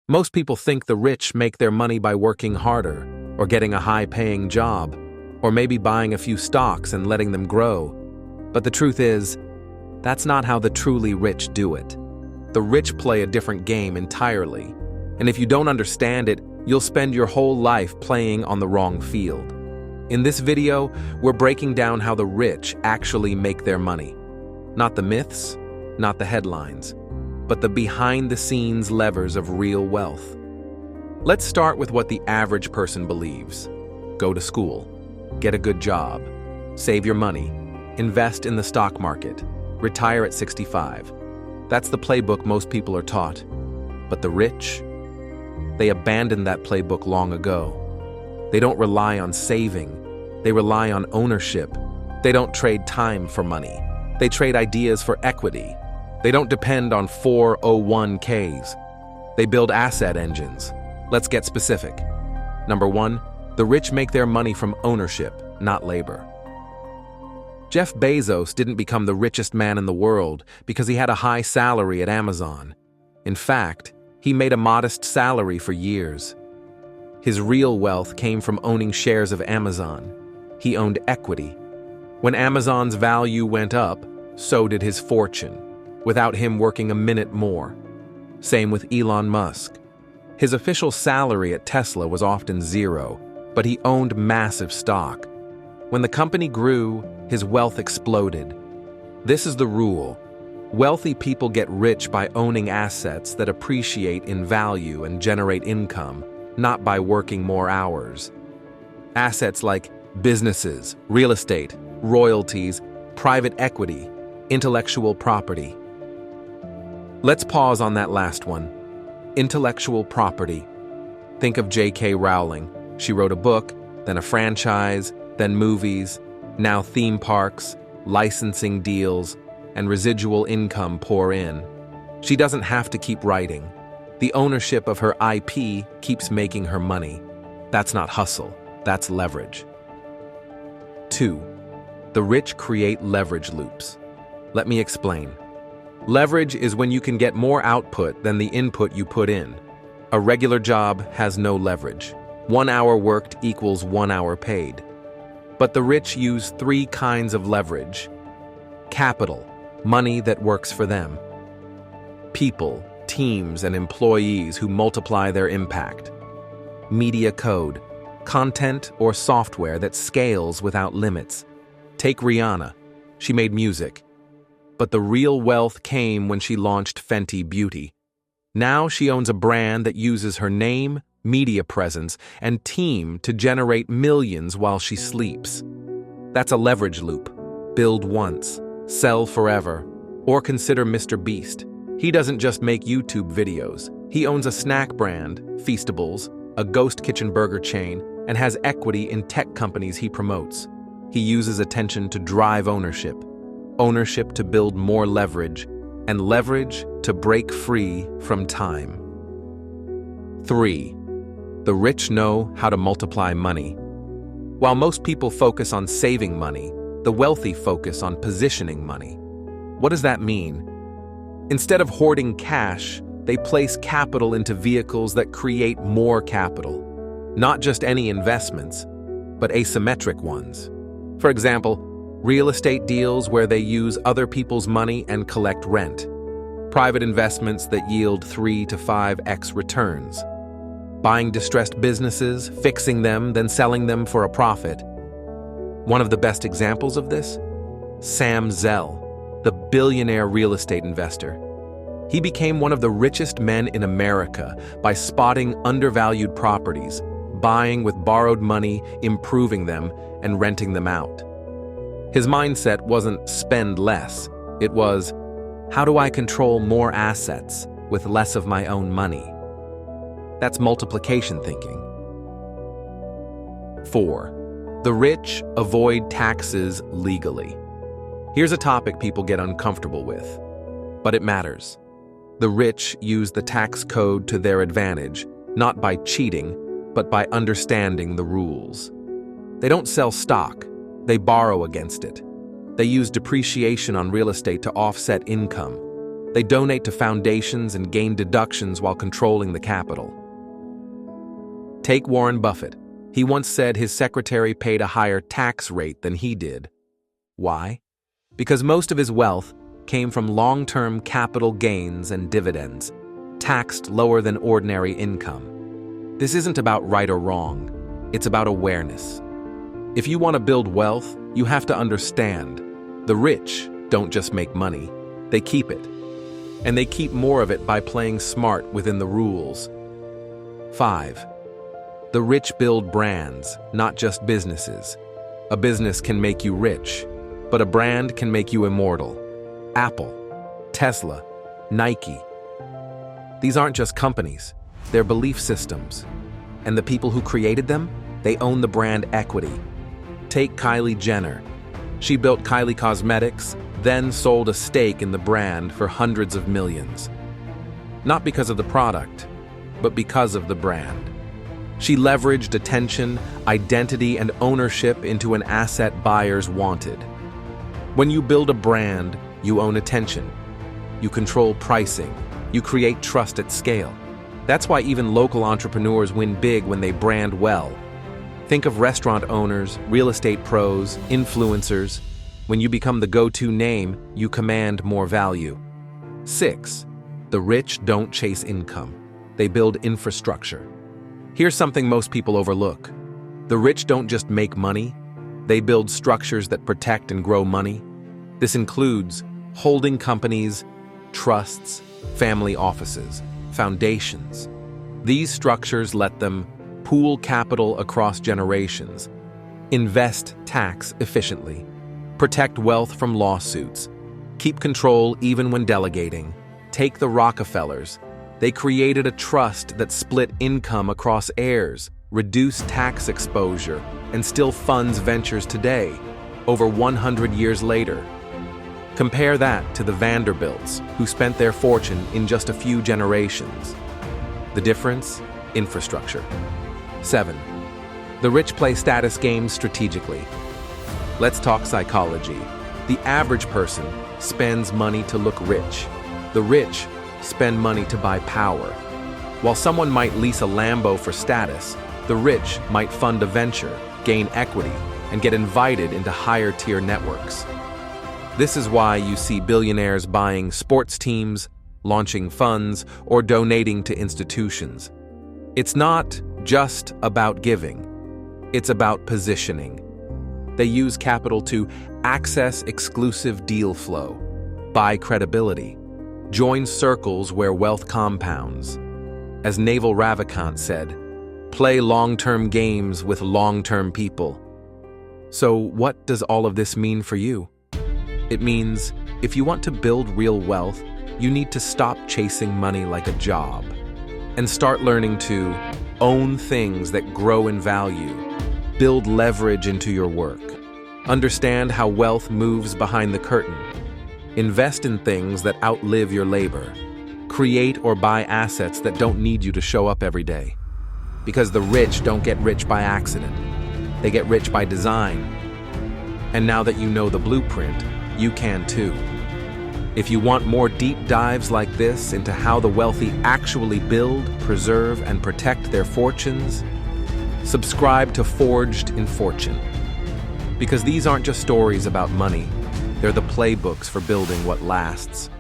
Most people think the rich make their money by working harder, or getting a high-paying job, or maybe buying a few stocks and letting them grow. But the truth is, that's not how the truly rich do it. The rich play a different game entirely, and if you don't understand it, you'll spend your whole life playing on the wrong field. In this video, we're breaking down how the rich actually make their money. Not the myths, not the headlines, but the behind-the-scenes levers of real wealth. Let's start with what the average person believes. Go to school, get a good job, save your money, invest in the stock market, retire at 65. That's the playbook most people are taught. But the rich? They abandoned that playbook long ago. They don't rely on saving. They rely on ownership. They don't trade time for money. They trade ideas for equity. They don't depend on 401ks. They build asset engines. Let's get specific. Number 1, the rich make their money from ownership, not labor. Jeff Bezos didn't become the richest man in the world because he had a high salary at Amazon. In fact, he made a modest salary for years. His real wealth came from owning shares of Amazon. He owned equity. When Amazon's value went up, so did his fortune, without him working a minute more. Same with Elon Musk. His official salary at Tesla was often zero, but he owned massive stock. When the company grew, his wealth exploded. This is the rule. Wealthy people get rich by owning assets that appreciate in value and generate income, not by working more hours. Assets like businesses, real estate, royalties, private equity, intellectual property. Let's pause on that last one. Intellectual property. Think of J.K. Rowling. She wrote a book, then a franchise, then movies, now theme parks, licensing deals, and residual income pour in. She doesn't have to keep writing. The ownership of her IP keeps making her money. That's not hustle, that's leverage. 2. The rich create leverage loops. Let me explain. Leverage is when you can get more output than the input you put in. A regular job has no leverage. 1 hour worked equals 1 hour paid. But the rich use 3 kinds of leverage. Capital, money that works for them. People, teams, and employees who multiply their impact. Media code, content or software that scales without limits. Take Rihanna. She made music. But the real wealth came when she launched Fenty Beauty. Now she owns a brand that uses her name, media presence, and team to generate millions while she sleeps. That's a leverage loop. Build once, sell forever. Or consider Mr. Beast. He doesn't just make YouTube videos. He owns a snack brand, Feastables, a ghost kitchen burger chain, and has equity in tech companies he promotes. He uses attention to drive ownership. Ownership to build more leverage, and leverage to break free from time. 3. The rich know how to multiply money. While most people focus on saving money, the wealthy focus on positioning money. What does that mean? Instead of hoarding cash, they place capital into vehicles that create more capital. Not just any investments, but asymmetric ones. For example, real estate deals where they use other people's money and collect rent. Private investments that yield 3 to 5x returns. Buying distressed businesses, fixing them, then selling them for a profit. One of the best examples of this? Sam Zell, the billionaire real estate investor. He became one of the richest men in America by spotting undervalued properties, buying with borrowed money, improving them, and renting them out. His mindset wasn't spend less. It was, how do I control more assets with less of my own money? That's multiplication thinking. 4. The rich avoid taxes legally. Here's a topic people get uncomfortable with, but it matters. The rich use the tax code to their advantage, not by cheating, but by understanding the rules. They don't sell stock, they borrow against it. They use depreciation on real estate to offset income. They donate to foundations and gain deductions while controlling the capital. Take Warren Buffett. He once said his secretary paid a higher tax rate than he did. Why? Because most of his wealth came from long-term capital gains and dividends, taxed lower than ordinary income. This isn't about right or wrong. It's about awareness. If you want to build wealth, you have to understand. The rich don't just make money, they keep it. And they keep more of it by playing smart within the rules. 5. The rich build brands, not just businesses. A business can make you rich, but a brand can make you immortal. Apple, Tesla, Nike. These aren't just companies, they're belief systems. And the people who created them, they own the brand equity. Take Kylie Jenner. She built Kylie Cosmetics, then sold a stake in the brand for hundreds of millions. Not because of the product, but because of the brand. She leveraged attention, identity, and ownership into an asset buyers wanted. When you build a brand, you own attention. You control pricing. You create trust at scale. That's why even local entrepreneurs win big when they brand well. Think of restaurant owners, real estate pros, influencers. When you become the go-to name, you command more value. 6. The rich don't chase income. They build infrastructure. Here's something most people overlook. The rich don't just make money, they build structures that protect and grow money. This includes holding companies, trusts, family offices, foundations. These structures let them pool capital across generations, invest tax efficiently, protect wealth from lawsuits, keep control even when delegating. Take the Rockefellers. They created a trust that split income across heirs, reduced tax exposure, and still funds ventures today, over 100 years later. Compare that to the Vanderbilts, who spent their fortune in just a few generations. The difference? Infrastructure. 7. The rich play status games strategically. Let's talk psychology. The average person spends money to look rich. The rich spend money to buy power. While someone might lease a Lambo for status, the rich might fund a venture, gain equity, and get invited into higher-tier networks. This is why you see billionaires buying sports teams, launching funds, or donating to institutions. It's not just about giving. It's about positioning. They use capital to access exclusive deal flow, buy credibility, join circles where wealth compounds. As Naval Ravikant said, play long-term games with long-term people. So what does all of this mean for you? It means if you want to build real wealth, you need to stop chasing money like a job and start learning to own things that grow in value, build leverage into your work, understand how wealth moves behind the curtain, invest in things that outlive your labor, create or buy assets that don't need you to show up every day. Because the rich don't get rich by accident. They get rich by design. And now that you know the blueprint, you can too. If you want more deep dives like this into how the wealthy actually build, preserve, and protect their fortunes, subscribe to Forged in Fortune. Because these aren't just stories about money, they're the playbooks for building what lasts.